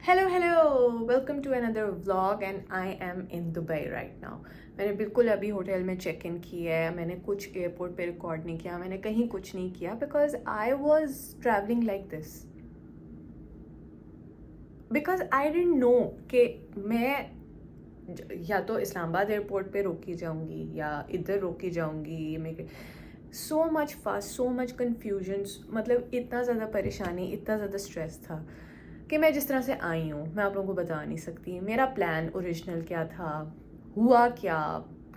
Hello welcome to another vlog and I am in Dubai right now. मैंने बिल्कुल अभी hotel में check in किया है। मैंने कुछ एयरपोर्ट पे रिकॉर्ड नहीं किया, मैंने कहीं कुछ नहीं किया because I was travelling like this, because I don't know कि मैं या तो इस्लामाबाद एयरपोर्ट पे रोकी जाऊंगी या इधर रोकी जाऊंगी। मेरे so much fast, so much confusion, मतलब इतना ज़्यादा परेशानी, इतना ज़्यादा स्ट्रेस था कि मैं जिस तरह से आई हूँ मैं आप लोगों को बता नहीं सकती। मेरा प्लान ओरिजिनल क्या था, हुआ क्या,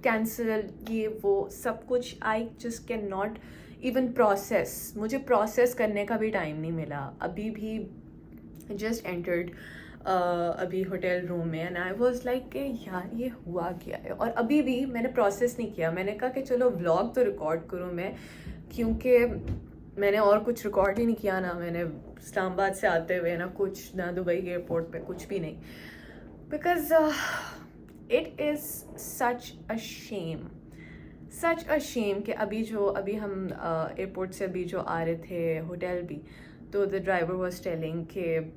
कैंसिल, ये वो सब कुछ। I just can not even process, मुझे प्रोसेस करने का भी टाइम नहीं मिला। अभी भी जस्ट एंटर्ड अभी होटल रूम में एंड आई वॉज लाइक कि यार ये हुआ क्या है। और अभी भी मैंने प्रोसेस नहीं किया। मैंने कहा कि चलो व्लॉग तो रिकॉर्ड करूँ मैं, क्योंकि मैंने और कुछ रिकॉर्ड ही नहीं किया ना। मैंने इस्लामाबाद से आते हुए ना कुछ, ना दुबई एयरपोर्ट पे कुछ भी नहीं, because it is such a shame कि अभी हम एयरपोर्ट से अभी जो आ रहे थे होटल भी, तो द ड्राइवर वॉज टेलिंग कि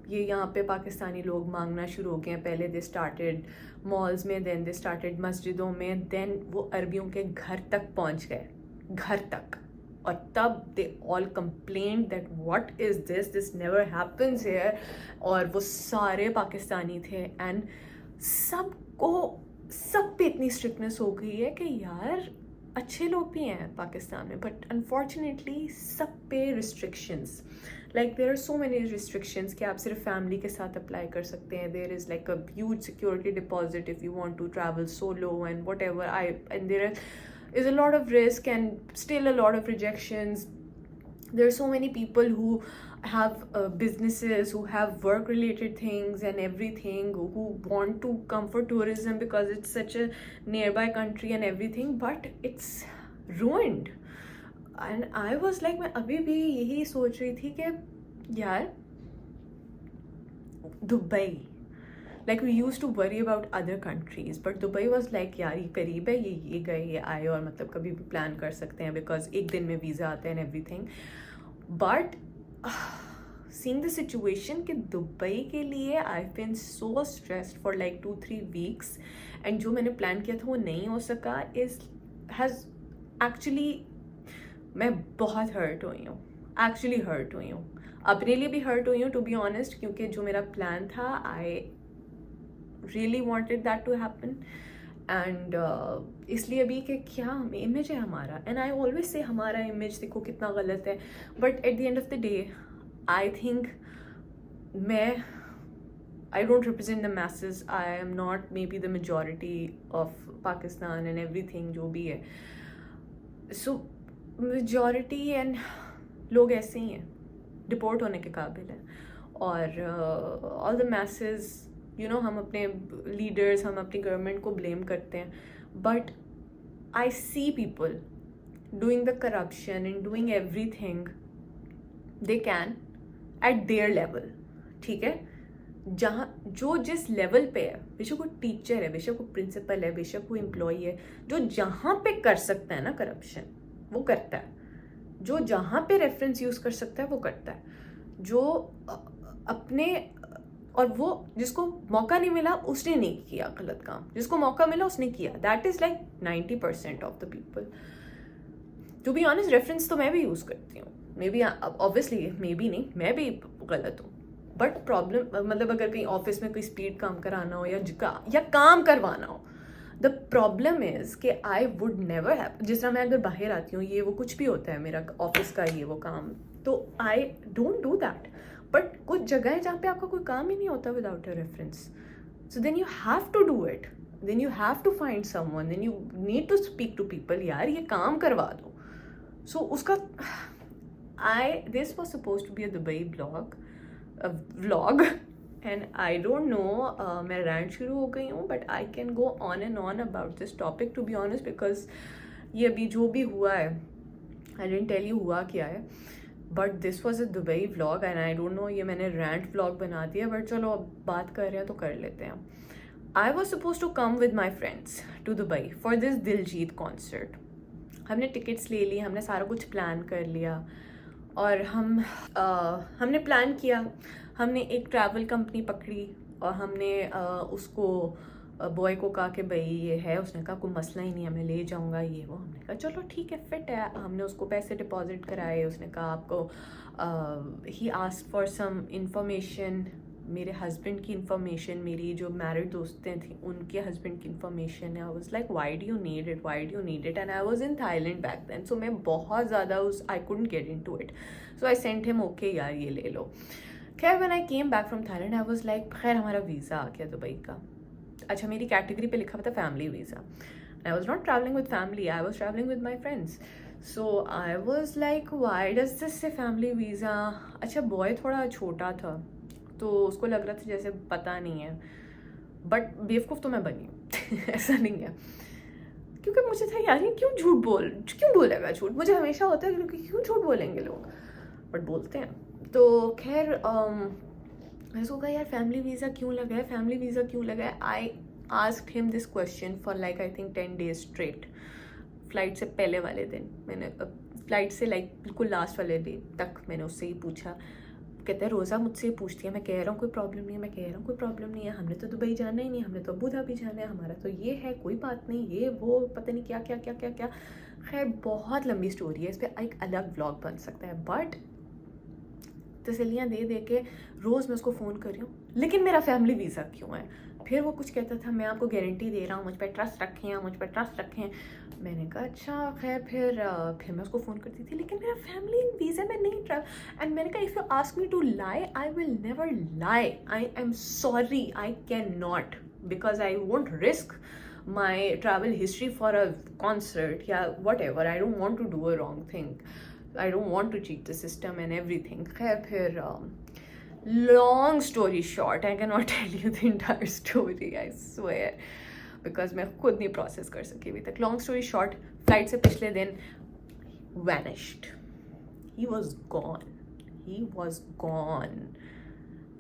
ये यहाँ पे पाकिस्तानी लोग मांगना शुरू हो गए हैं। पहले दे स्टार्टेड मॉल्स में, देन दे स्टार्टेड मस्जिदों में, देन वो अरबियों के घर तक पहुँच गए, घर तक। और तब they all complaint that what is this never happens here. और वो सारे पाकिस्तानी थे एंड सब पे इतनी स्ट्रिक्टनेस हो गई है कि यार अच्छे लोग भी हैं पाकिस्तान में, बट अनफॉर्चुनेटली सब पे restrictions, like there are so many restrictions कि आप सिर्फ फैमिली के साथ अप्लाई कर सकते हैं। There is like a huge security deposit if you want to travel solo and whatever I and there is a lot of risk and still a lot of rejections. There are so many people who have businesses, who have work related things and everything, who want to come for tourism because it's such a nearby country and everything, but it's ruined. And I was like, मैं अभी भी यही सोच रही थी कि यार Dubai, like we used to worry about other countries, but Dubai was like यार ये करीब है, ये गए, ये आए, और मतलब कभी भी प्लान कर सकते हैं बिकॉज एक दिन में वीज़ा आते हैं and everything. But seeing the situation कि दुबई के लिए I been so stressed for like 2-3 weeks and जो मैंने प्लान किया था वो नहीं हो सका, इज हैज़ एक्चुअली, मैं बहुत हर्ट हुई हूँ, एक्चुअली हर्ट हुई हूँ। अपने लिए भी हर्ट हुई हूँ टू बी ऑनेस्ट, क्योंकि जो मेरा प्लान था आई really wanted that to happen. And इसलिए अभी कि क्या इमेज है हमारा, एंड आई ऑलवेज से हमारा इमेज देखो कितना गलत है, but at the end of the day I think मैं I don't represent the masses. I am not maybe the majority of Pakistan and everything जो भी है. So majority and लोग ऐसे ही हैं, डिपोर्ट होने के काबिल हैं। और all the masses, you know, हम अपने लीडर्स, हम अपनी गवर्नमेंट को ब्लेम करते हैं, but I see people doing the corruption and doing every thing they can at their level. ठीक है, जहाँ जो जिस लेवल पे है, बेशक वो टीचर है, बेशक वो प्रिंसिपल है, बेशक वो एम्प्लॉई है, जो जहाँ पे कर सकता है ना करप्शन वो करता है, जो जहाँ पे रेफरेंस यूज़ कर सकता है वो करता है, जो अपने, और वो जिसको मौका नहीं मिला उसने नहीं किया गलत काम, जिसको मौका मिला उसने किया। That is like 90% of the people. To be honest reference तो मैं भी यूज़ करती हूँ, maybe obviously, maybe नहीं, मैं भी गलत हूँ, बट प्रॉब्लम मतलब अगर कहीं ऑफिस में कोई स्पीड काम कराना हो या काम करवाना हो, द प्रॉब्लम इज़ कि आई वुड नेवर हैव, जिस तरह मैं अगर बाहर आती हूँ, ये वो कुछ भी होता है मेरा ऑफिस का ये वो काम, तो I don't do that. But कुछ जगह है जहाँ पे आपका कोई काम ही नहीं होता without a reference, so then you have to do it, then you have to find someone, then you need to speak to people, यार ये काम करवा दो। सो उसका this was suppose to be a Dubai vlog and I don't know, मैं rant शुरू हो गई हूँ, but I can go on and on about this topic to be honest, because ये अभी जो भी हुआ है, आई डिडंट टेल यू हुआ क्या है, but this was a Dubai vlog and I don't no ये मैंने रैंट व्लॉग बना दिया, बट चलो अब बात कर रहे हैं तो कर लेते हैं। I was suppose to come with my friends to Dubai for this Diljit concert. हमने टिकट्स ले ली, हमने सारा कुछ प्लान कर लिया, और हमने प्लान किया, हमने एक ट्रैवल कंपनी पकड़ी और हमने उसको बॉय को कहा कि भाई ये है, उसने कहा कोई मसला ही नहीं है, मैं ले जाऊंगा ये वो। हमने कहा चलो ठीक है, फिट है। हमने उसको पैसे डिपॉजिट कराए, उसने कहा आपको ही आस्क्ड फॉर सम इंफॉर्मेशन, मेरे हस्बैंड की इंफॉर्मेशन, मेरी जो मैरिड दोस्तें थी उनके हस्बैंड की इंफॉर्मेशन है। I was like why do you need it, why do you need it, and I was in Thailand back then, so मैं बहुत ज़्यादा I couldn't get into it, so I sent him okay यार ये ले लो। खैर when I came back from Thailand I was like खैर हमारा वीज़ा आ गया दुबई का। अच्छा मेरी कैटेगरी पे लिखा हुआ था family visa. I was not travelling with family, I was travelling with my friends. So I was like why does this से फैमिली वीज़ा। अच्छा बॉय थोड़ा छोटा था तो उसको लग रहा था जैसे पता नहीं है, बट बेवकूफ़ तो मैं बनी हूँ ऐसा नहीं है, क्योंकि मुझे था यार ये क्यों बोलेगा झूठ, मुझे हमेशा होता है क्योंकि क्यों झूठ बोलेंगे लोग, बट बोलते हैं। तो खैर मैंने उसको कहा यार फैमिली वीज़ा क्यों लगा है, फैमिली वीज़ा क्यों लगा है। I asked him this question for like I think 10 days straight. Flight से पहले वाले दिन मैंने, फ्लाइट से लाइक बिल्कुल लास्ट वाले डे तक मैंने उससे ही पूछा। कहते हैं रोज़ा मुझसे पूछती है, मैं कह रहा हूँ कोई प्रॉब्लम नहीं है, मैं कह रहा हूँ कोई प्रॉब्लम नहीं है, हमने तो दुबई जाना ही नहीं, हमने तो अबू धाबी जाना है, हमारा तो ये है, कोई बात नहीं, ये वो पता नहीं क्या क्या क्या क्या क्या। खैर बहुत लंबी स्टोरी है, इस पर एक अलग व्लॉग बन सकता है। बट तसलियाँ दे दे के रोज़ मैं उसको फ़ोन कर रही हूँ, लेकिन मेरा फैमिली वीज़ा क्यों है। फिर वो कुछ कहता था मैं आपको गारंटी दे रहा हूँ, मुझ पर ट्रस्ट रखें, मुझ पर ट्रस्ट रखें। मैंने कहा अच्छा खैर। फिर मैं उसको फ़ोन करती थी, लेकिन मेरा फैमिली वीज़ा में नहीं ट्रैवल। एंड मैंने कहा if you ask me to lie I will never lie, I am sorry, I can not, because I won't risk my travel history for a concert, yeah, whatever. I don't want to do a wrong thing. I don't want to cheat the system and everything. Khair, long story short, I cannot tell you the entire story, I swear, because मैं खुद नहीं process कर सकी अभी तक. Long story short, flight से पिछले दिन vanished. He was gone. He was gone.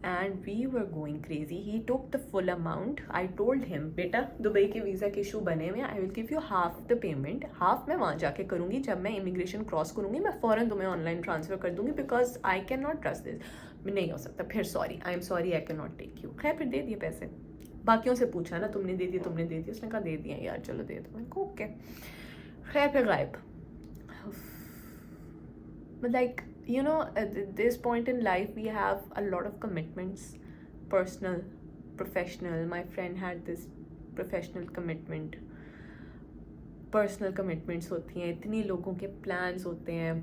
And we were going crazy. He took the full amount. I told him, बेटा दुबई के वीज़ा के इशू बने हुए, I will give you half the payment. Half मैं वहाँ जाके करूँगी, जब मैं इमिग्रेशन क्रॉस करूँगी मैं फ़ौरन तुम्हें ऑनलाइन ट्रांसफ़र कर दूँगी, because I can not trust this, नहीं हो सकता। फिर sorry, I am sorry, I can not take you. खैर फिर दे दिए पैसे। बाकियों से पूछा ना, तुमने दे दिए, उसने कहा दे दिए यार, चलो दे दो। मैंने कहा ओके। खैर फिर गायब। Like, you know, at this point in life we have a lot of commitments, personal, professional. My friend had this professional commitment, personal commitments होती हैं, इतनी लोगों के plans होते हैं,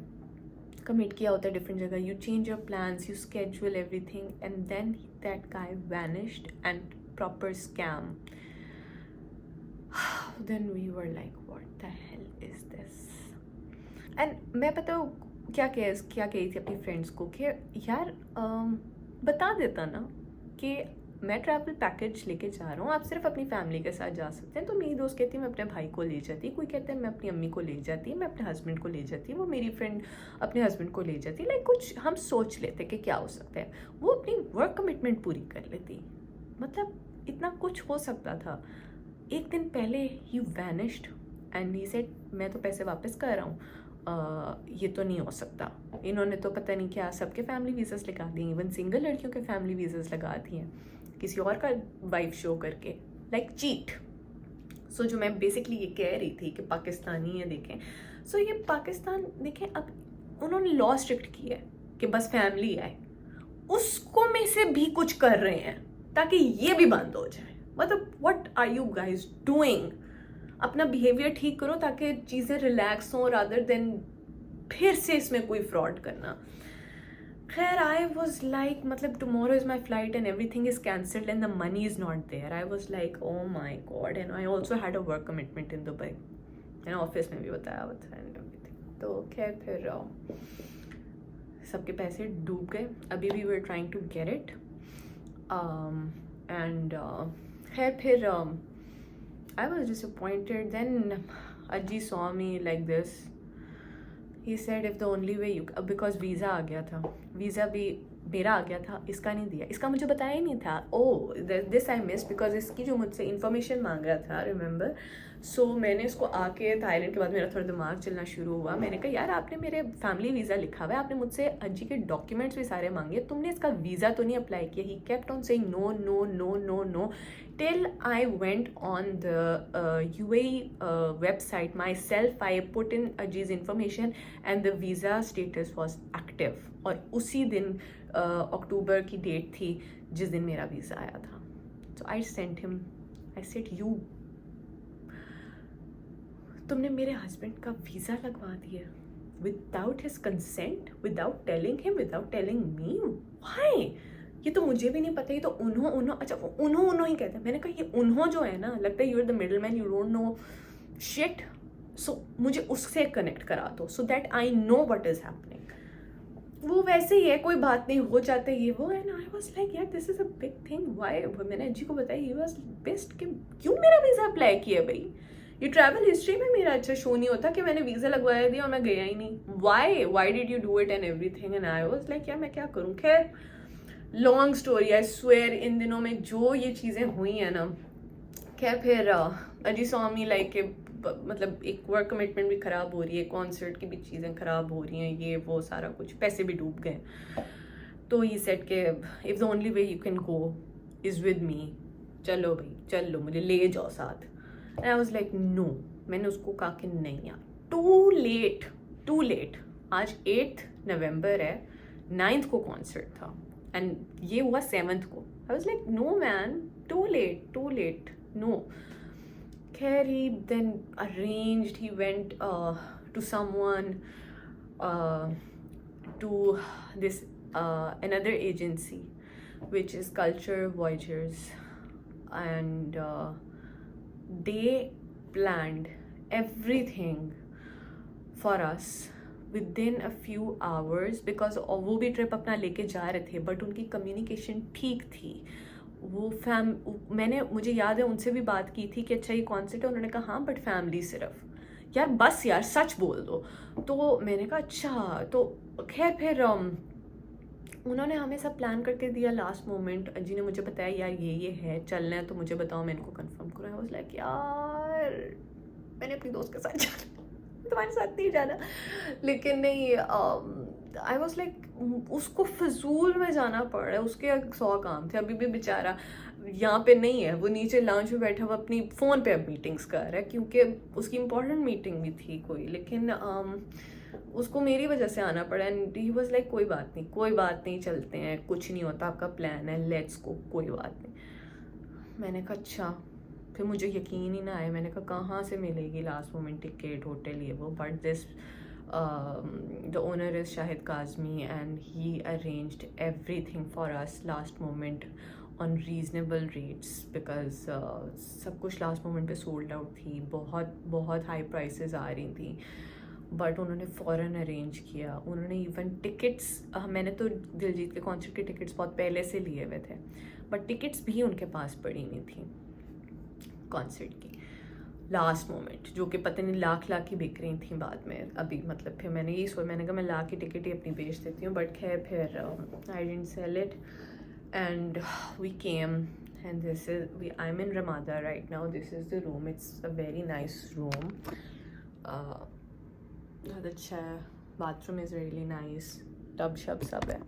commit किया होता है different जगह, you change your plans, you schedule everything, and then that guy vanished and proper scam. Then we were like, what the hell is this? And मैं पता हूँ क्या कही थी अपनी फ्रेंड्स को कि यार बता देता ना कि मैं ट्रैवल पैकेज लेके जा रहा हूँ, आप सिर्फ अपनी फैमिली के साथ जा सकते हैं। तो मेरी दोस्त कहती है मैं अपने भाई को ले जाती, कोई कहता है मैं अपनी अम्मी को ले जाती, मैं अपने हस्बैंड को ले जाती, वो मेरी फ्रेंड अपने हस्बैंड को ले जाती। लाइक कुछ हम सोच लेते कि क्या हो सकता है, वो अपनी वर्क कमिटमेंट पूरी कर लेती। मतलब इतना कुछ हो सकता था। एक दिन पहले ही वैनिश्ड एंड ही सेड मैं तो पैसे वापस कर रहा हूँ, ये तो नहीं हो सकता। इन्होंने तो पता नहीं क्या सबके फैमिली वीज़ास लगा दिए, इवन सिंगल लड़कियों के फैमिली वीज़ास लगा दिए हैं किसी और का वाइफ शो करके, लाइक चीट। सो जो मैं बेसिकली ये कह रही थी कि पाकिस्तानी है देखें, सो ये पाकिस्तान देखें, अब उन्होंने लॉ स्ट्रिक्ट किया है कि बस फैमिली आए, उसको में से भी कुछ कर रहे हैं ताकि ये भी बंद हो जाए। मतलब what are you guys doing? अपना बिहेवियर ठीक करो ताकि चीज़ें रिलैक्स हों, रादर देन फिर से इसमें कोई फ्रॉड करना। खैर आई वॉज लाइक, मतलब tomorrow is my flight and everything is cancelled and the money is not there. I was like oh my god. And I also had a work commitment in Dubai, मैंने office में भी बताया हुआ था and everything. तो खैर फिर सबके पैसे डूब गए। अभी भी we are trying to get it and खैर फिर I was disappointed. Then Ajji saw me like this. He said if the only way you, because visa आ गया था, वीज़ा भी मेरा आ गया था, इसका नहीं दिया, इसका मुझे बताया ही नहीं था। Oh, this I missed because इसकी जो मुझसे इन्फॉर्मेशन मांग रहा था, रिमेंबर, सो मैंने इसको आके थाईलैंड के बाद मेरा थोड़ा दिमाग चलना शुरू हुआ. मैंने कहा यार आपने मेरे फैमिली वीज़ा लिखा हुआ है, आपने मुझसे अज्जी के डॉक्यूमेंट्स भी सारे मांगे, तुमने इसका वीज़ा तो नहीं अप्लाई किया. He kept on saying no no no no no till I went on the UAE website myself. I put in Ajji's information and the visa status was active. और उसी दिन अक्टूबर की डेट थी जिस दिन मेरा वीज़ा आया था. So I sent him, I said you, तुमने मेरे हस्बैंड का वीज़ा लगवा दिया without his consent, without telling him, without telling me. Why? ये तो मुझे भी नहीं पता. ये तो उन्हों अच्छा उन्हों ही कहते हैं. मैंने कहा ये उन्हों जो है ना, लगता है you are the middle man, you don't know shit. So मुझे उससे कनेक्ट करा दो so that I know what is happening. वो वैसे ही है, कोई बात नहीं, हो जाता है ये वो. एंड आई वाज लाइक यार this is a big thing. Why? मैंने अज्जी को बताया, ही वाज बेस्ट कि क्यों मेरा वीज़ा अप्लाई किया भाई. ये ट्रैवल हिस्ट्री में मेरा अच्छा शो नहीं होता कि मैंने वीज़ा लगवाया दिया और मैं गया ही नहीं. Why did you do it and everything. And I was like यार मैं क्या करूँ. खैर लॉन्ग स्टोरी, आई स्वेयर इन दिनों में जो ये चीज़ें हुई हैं ना, खैर फिर अजी सॉ मी लाइक मतलब एक वर्क कमिटमेंट भी ख़राब हो रही है, कॉन्सर्ट की भी चीज़ें ख़राब हो रही हैं, ये वो सारा कुछ, पैसे भी डूब गए. तो ही सेड के if the only way you can go is with me, चलो भाई चलो, मुझे ले जाओ साथ. And I was like no. मैंने उसको कहा कि नहीं यार, टू लेट. आज 8 नवंबर है, 9th को कॉन्सर्ट था एंड ये हुआ 7th को. I was like no man, too late no. खैर he then arranged, he went to someone, to this another agency which is Culture Voyagers, and they planned everything for us within a few hours because वो भी trip अपना लेके जा रहे थे but उनकी communication ठीक थी. वो मुझे याद है उनसे भी बात की थी कि अच्छा ये कॉन्सर्ट है. उन्होंने कहा हाँ बट फैमिली सिर्फ. यार बस यार सच बोल दो. तो मैंने कहा अच्छा. तो खैर फिर उन्होंने हमें सब प्लान करके दिया. लास्ट मोमेंट अजी ने मुझे बताया यार ये है, चलना है तो मुझे बताओ, मैं इनको कंफर्म करूँ. आई वाज लाइक यार मैंने अपनी दोस्त के साथ जाना, तुम्हारे साथ नहीं जाना. लेकिन नहीं, आई वॉज लाइक उसको फजूल में जाना पड़ रहा है, उसके 100 काम थे. अभी भी बेचारा यहाँ पे नहीं है, वो नीचे लाउंज में बैठा हुआ अपनी फ़ोन पे अब मीटिंग्स कर रहा है क्योंकि उसकी इम्पोर्टेंट मीटिंग भी थी कोई. लेकिन उसको मेरी वजह से आना पड़ा. एंड ही वॉज लाइक कोई बात नहीं, चलते हैं, कुछ नहीं होता, आपका प्लान है, लेट्स गो, कोई बात नहीं. मैंने कहा अच्छा. फिर मुझे यकीन ही ना आया. मैंने कहा कहाँ से मिलेगी लास्ट मोमेंट टिकट, होटल, ये वो. But this the owner is Shahid Kazmi and he arranged everything for us last moment on reasonable rates because सब कुछ लास्ट मोमेंट पे सोल्ड आउट थी. बहुत हाई प्राइसेस आ रही थी बट उन्होंने फ़ौरन अरेंज किया. उन्होंने इवन टिकट्स, मैंने तो दिलजीत के कॉन्सर्ट के टिकट्स बहुत पहले से लिए हुए थे बट टिकट्स भी उनके पास पड़ी नहीं थी कॉन्सर्ट की लास्ट मोमेंट, जो कि पता नहीं लाख की बिक रही थी बाद में. अभी मतलब फिर मैंने यही सोचा, मैंने कहा मैं लाख की टिकट ही अपनी बेच देती हूँ. बट खैर फिर I didn't sell it and we came and this is I am in Ramada right now. This is the room. It's a very nice room. बहुत अच्छा है. Bathroom is really nice. Tub शब सब है.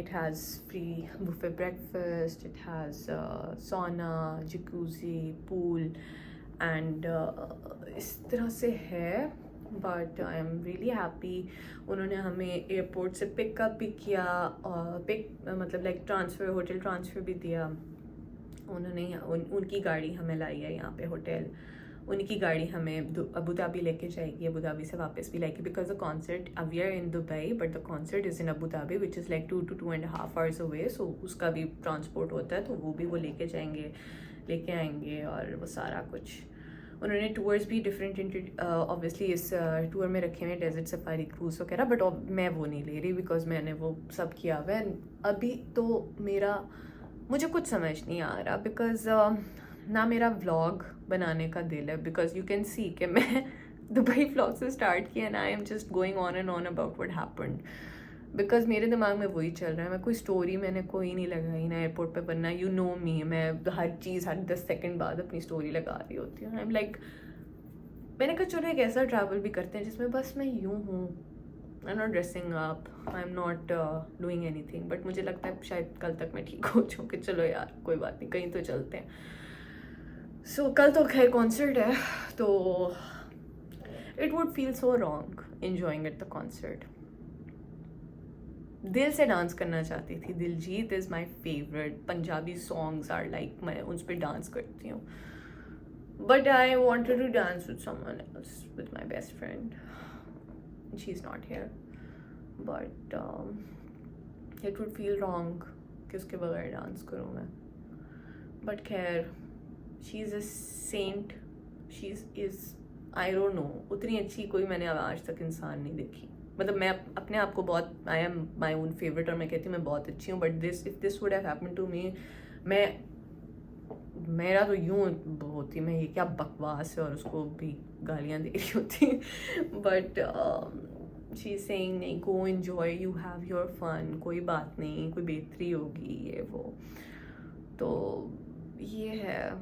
It has free buffet breakfast, it has sauna, jacuzzi, pool and इस तरह से है. But I am really happy. उन्होंने हमें एयरपोर्ट से पिकअप भी किया और मतलब लाइक ट्रांसफ़र, होटल ट्रांसफ़र भी दिया उन्होंने. उनकी गाड़ी हमें लाई है यहाँ पे होटल. उनकी गाड़ी हमें अबू धाबी लेके जाएगी, अबू धाबी से वापस भी लाएगी because the concert we are in Dubai but the concert is in Abu Dhabi which is like 2 to 2.5 hours अवे. सो उसका भी ट्रांसपोर्ट होता है तो वो भी वो लेके आएंगे और वो सारा कुछ. उन्होंने टूर्स भी डिफरेंट ऑब्वियसली इस टूर में रखे हुए, डेजर्ट सफारी, क्रूज़ वगैरह. बट मैं वो नहीं ले रही बिकॉज मैंने वो सब किया हुआ है. अभी तो मुझे कुछ समझ नहीं आ रहा बिकॉज ना मेरा व्लॉग बनाने का दिल है बिकॉज यू कैन सी कि मैं दुबई व्लॉग से स्टार्ट किया and I am just going on and on about what happened. Because मेरे दिमाग में वही चल रहा है, मैं कोई स्टोरी मैंने कोई नहीं लगाई ना एयरपोर्ट पे, वरना यू नो मी, मैं हर चीज़ हर 10 सेकंड बाद अपनी स्टोरी लगा रही होती हूँ। आई एम लाइक, मैंने कहा चलो एक ऐसा ट्रैवल भी करते हैं जिसमें बस मैं यूँ हूँ, I am not dressing up, I am not doing any thing, but मुझे लगता है शायद कल तक मैं ठीक हो जाऊँ कि चलो यार कोई बात नहीं, कहीं तो चलते हैं। सो कल तो खैर कॉन्सर्ट है, तो it would feel so wrong enjoying at the concert. दिल से डांस करना चाहती थी, Diljit is my favourite, Punjabi songs are like, मैं उस पर डांस करती हूँ, but I wanted to dance with someone else, with my best friend, she is not here, but it would feel wrong कि उसके बगैर डांस करूँ मैं, बट खैर she is a saint, she is I don't no, उतनी अच्छी कोई मैंने आज तक इंसान नहीं देखी। मतलब मैं अपने आप को बहुत, I am my own favourite, और मैं कहती हूँ मैं बहुत अच्छी हूँ, but if this would have happened to me, मेरा तो यूँ होती, मैं ये क्या बकवास है, और उसको भी गालियाँ दे रही होती, बट शी इज सेइंग नहीं, go enjoy, you have your fun, कोई बात नहीं, कोई बेहतरी होगी ये वो, तो ये है।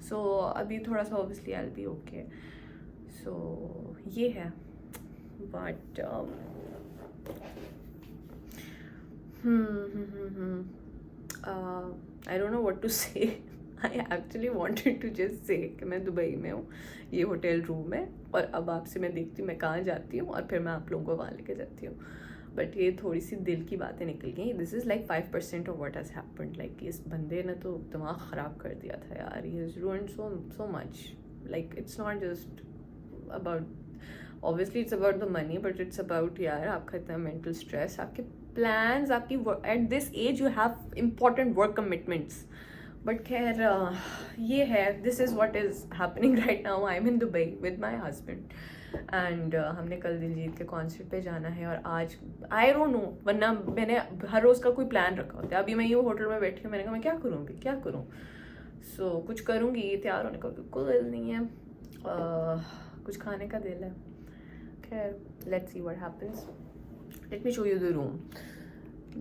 सो अभी थोड़ा सा obviously I will be okay, so ये है, but I don't know what to say. I actually wanted to just say कि मैं दुबई में हूँ, ये होटल रूम है, और अब आपसे मैं देखती हूँ मैं कहाँ जाती हूँ, और फिर मैं आप लोगों को वहाँ लेके जाती हूँ, बट ये थोड़ी सी दिल की बातें निकल गई। This is like 5% of what has happened, like इस बंदे ने तो दिमाग ख़राब कर दिया था यार, he has ruined so much, like it's not just about, obviously it's about the money, but it's about यार आपका इतना mental stress, आपके plans, आपकी at this age you have important work commitments, but खैर ये है, this is what is happening right now. I'm in Dubai with my husband and हमने कल दिलजीत के कॉन्सर्ट पे जाना है, और आज आई डोंट नो, वरना मैंने हर रोज़ का कोई प्लान रखा होता है। अभी मैं यूँ होटल में बैठी हूँ, मैंने कहा मैं क्या करूँ अभी, क्या करूँ, सो कुछ करूँगी, तैयार होने का बिल्कुल दिल नहीं है, कुछ खाने का दिल है, खैर let's see what happens. Let me show you the room,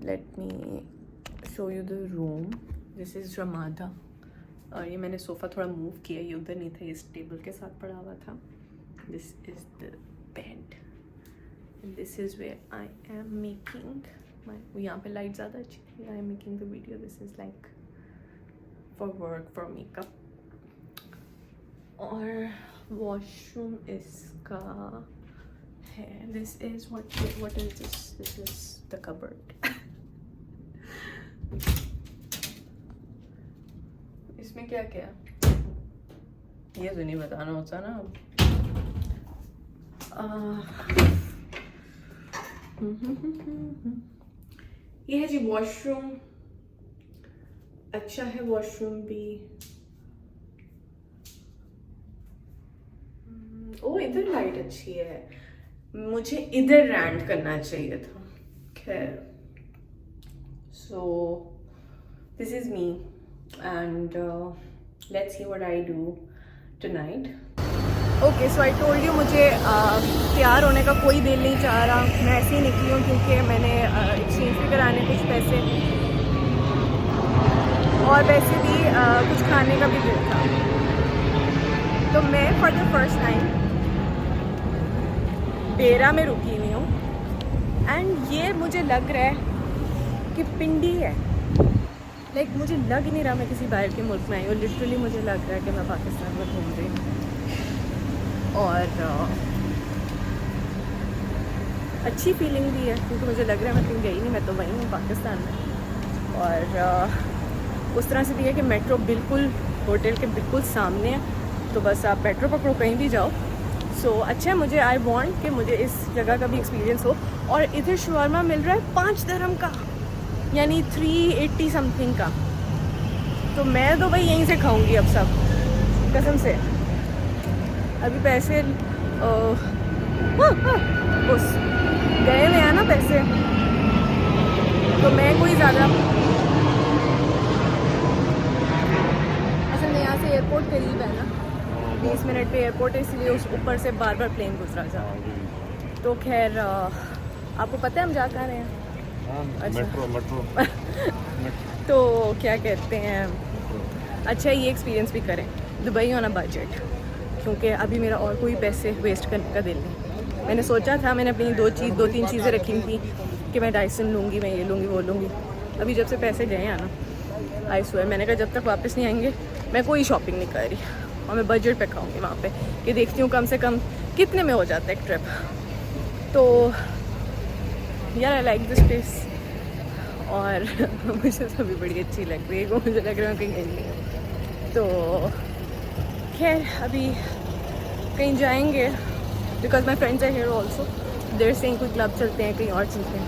let me show you the room, this is Ramada, और ये मैंने सोफ़ा थोड़ा मूव किया, ये उधर नहीं था, इस टेबल के साथ पड़ा हुआ था। This is the bed and this is where I am making my, यहाँ पे लाइट ज़्यादा अच्छी थी, I am making the video, this is like for work, for makeup, और washroom इसका है, this is what is this is the cupboard इसमें क्या क्या ये तो नहीं बताना होता ना। ये है जी वॉशरूम, अच्छा है वॉशरूम भी, ओ इधर लाइट अच्छी है, मुझे इधर रैंट करना चाहिए था, खैर। So this is me and let's see what I do tonight. Okay, so I told you, मुझे तैयार होने का कोई दिल नहीं चाह रहा, मैं ऐसे ही निकली हूँ क्योंकि मैंने एक्सचेंज भी कराने कुछ पैसे, और वैसे भी कुछ खाने का भी दिल था, तो मैं फॉर द फर्स्ट टाइम डेरा में रुकी हुई हूँ, एंड ये मुझे लग रहा है कि पिंडी है, लाइक मुझे लग ही नहीं रहा मैं किसी बाहर के मुल्क में आई हूँ, लिटरली मुझे लग रहा है कि मैं पाकिस्तान में घूम रही हूँ, और अच्छी फीलिंग भी है क्योंकि मुझे लग रहा है मैं कहीं गई नहीं, मैं तो वहीं हूँ पाकिस्तान में, और उस तरह से भी है कि मेट्रो बिल्कुल होटल के बिल्कुल सामने है, तो बस आप मेट्रो पकड़ो कहीं भी जाओ। सो अच्छा है, मुझे आई वांट कि मुझे इस जगह का भी एक्सपीरियंस हो, और इधर शवारमा मिल रहा है 5 दिरहम का, यानी 380 समथिंग का, तो मैं तो भाई यहीं से खाऊंगी अब सब कसम से। अभी पैसे उस गए हुए हैं ना पैसे, तो मैं कोई ज़्यादा, असल में यहाँ से एयरपोर्ट करीब है ना, 20 मिनट पे एयरपोर्ट है, इसलिए उस ऊपर से बार बार प्लेन गुजरा जाता है, तो खैर आपको पता है हम जा कहाँ रहे हैं? अच्छा। मेट्रो तो क्या कहते हैं, अच्छा ये एक्सपीरियंस भी करें दुबई ऑन अ बजट, क्योंकि अभी मेरा और कोई पैसे वेस्ट करने का दिल नहीं। मैंने सोचा था, मैंने अपनी 2-3 चीज़ें रखी थी कि मैं डाइसन लूँगी, मैं ये लूँगी वो लूँगी। अभी जब से पैसे गए हैं ना, आई स्वेयर, मैंने कहा जब तक वापस नहीं आएंगे मैं कोई शॉपिंग नहीं कर रही, और मैं बजट पे खाऊंगी वहाँ पे, कि देखती हूँ कम से कम कितने में हो जाता है एक ट्रिप। तो यार आई लाइक दिस प्लेस, और मुझे सभी बड़ी अच्छी लग रही है, मुझे लग रहा है कहीं गई नहीं है। तो खैर अभी कहीं जाएंगे, because my friends are here also, देर से कोई क्लब चलते हैं, कहीं और चलते हैं।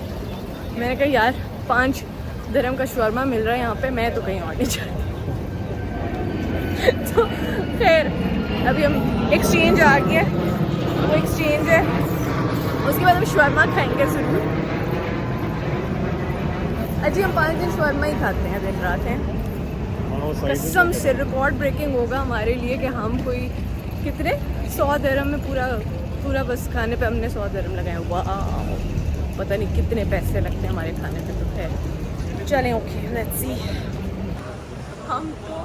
मैंने कहा यार 5 दिरहम का शवरमा मिल रहा है यहाँ पे, मैं तो कहीं और नहीं जाती। तो खैर अभी हम एक्सचेंज आ गया, वो एक्सचेंज है, उसके बाद हम शवरमा खाएंगे ज़रूर। अजी हम 5 दिन शवरमा ही खाते हैं, दिन रात हैं। कसम से रिकॉर्ड ब्रेकिंग होगा हमारे लिए कि हम कोई कितने 100 दिरहम में पूरा बस खाने पे हमने 100 दिरहम लगाए। वाह, पता नहीं कितने पैसे लगते हैं हमारे खाने पे। तो खैर चलें, ओके लेट्स सी। हम तो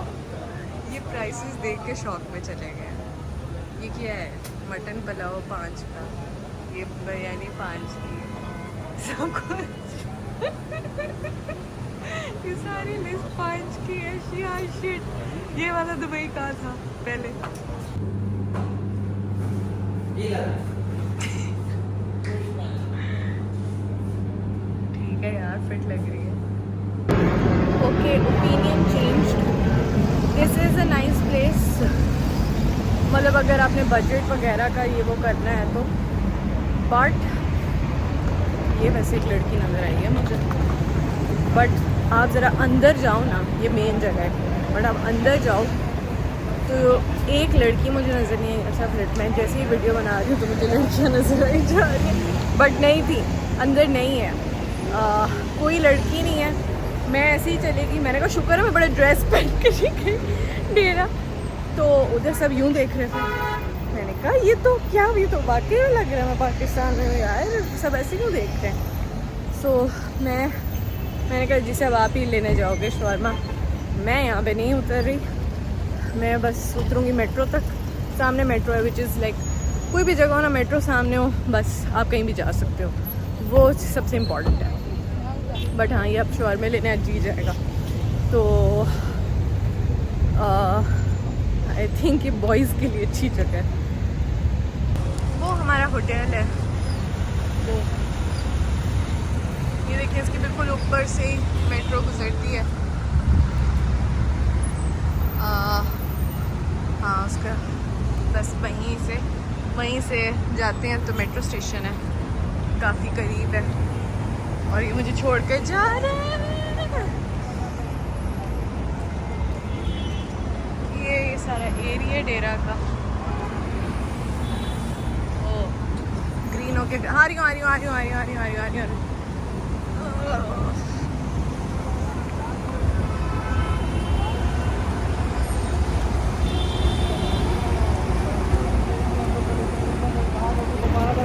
ये प्राइसेस देख के शॉक में चले गए। ये क्या है, मटन पुलाव 5 का, ये बिरयानी 5 की, सब कुछ ये सारी लिस्ट 5 की है। शिट, ये वाला दुबई का था पहले। ठीक है यार, फिट लग रही है। Okay, opinion changed, this is a nice place. मतलब अगर आपने बजट वगैरह का ये वो करना है तो, बट ये वैसे एक लड़की नज़र आई है मुझे, बट आप ज़रा अंदर जाओ ना, ये मेन जगह है, बट आप अंदर जाओ तो एक लड़की मुझे नज़र नहीं आई। अच्छा फ्लिट, मैं जैसे ही वीडियो बना रही हूँ तो मुझे लड़कियाँ नज़र आई जा रही हैं, बट नहीं थी, अंदर नहीं है, कोई लड़की नहीं है। मैं ऐसे ही चलेगी, मैंने कहा शुक्र है मैं बड़े ड्रेस पहन के गई डेरा, तो उधर सब यूँ देख रहे थे। मैंने कहा ये तो क्या, ये तो वाकई में लग रहा है मैं पाकिस्तान में यार, सब ऐसे क्यों देख रहे हैं। सो मैंने कहा जिसे अब आप ही लेने जाओगे शवरमा, मैं यहाँ पे नहीं उतर रही, मैं बस उतरूँगी मेट्रो तक। सामने मेट्रो है, विच इज़ लाइक कोई भी जगह हो ना मेट्रो सामने हो, बस आप कहीं भी जा सकते हो, वो सबसे इम्पॉर्टेंट है। बट हाँ, ये अब शवरमा लेने आज जी जाएगा, तो आई थिंक ये बॉयज़ के लिए अच्छी जगह है। वो हमारा होटल है, वो ये देखिए, इसके बिल्कुल ऊपर से ही मेट्रो गुजरती है। हाँ, उसका बस वहीं से जाते हैं तो मेट्रो स्टेशन है, काफ़ी करीब है, और ये मुझे छोड़ कर जा रहा है। ये सारा एरिया डेरा का, ओ ग्रीन होके आ रही हूँ।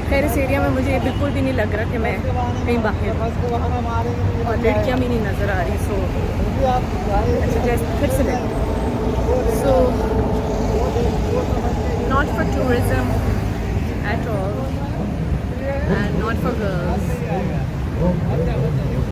खैर इस एरिया में मुझे बिल्कुल भी नहीं लग रहा कि मैं कहीं बाहर हूँ, और लड़कियाँ भी नहीं नज़र आ रही। सो अच्छा जैसे फिर से सो नॉट फॉर टूरिज़म,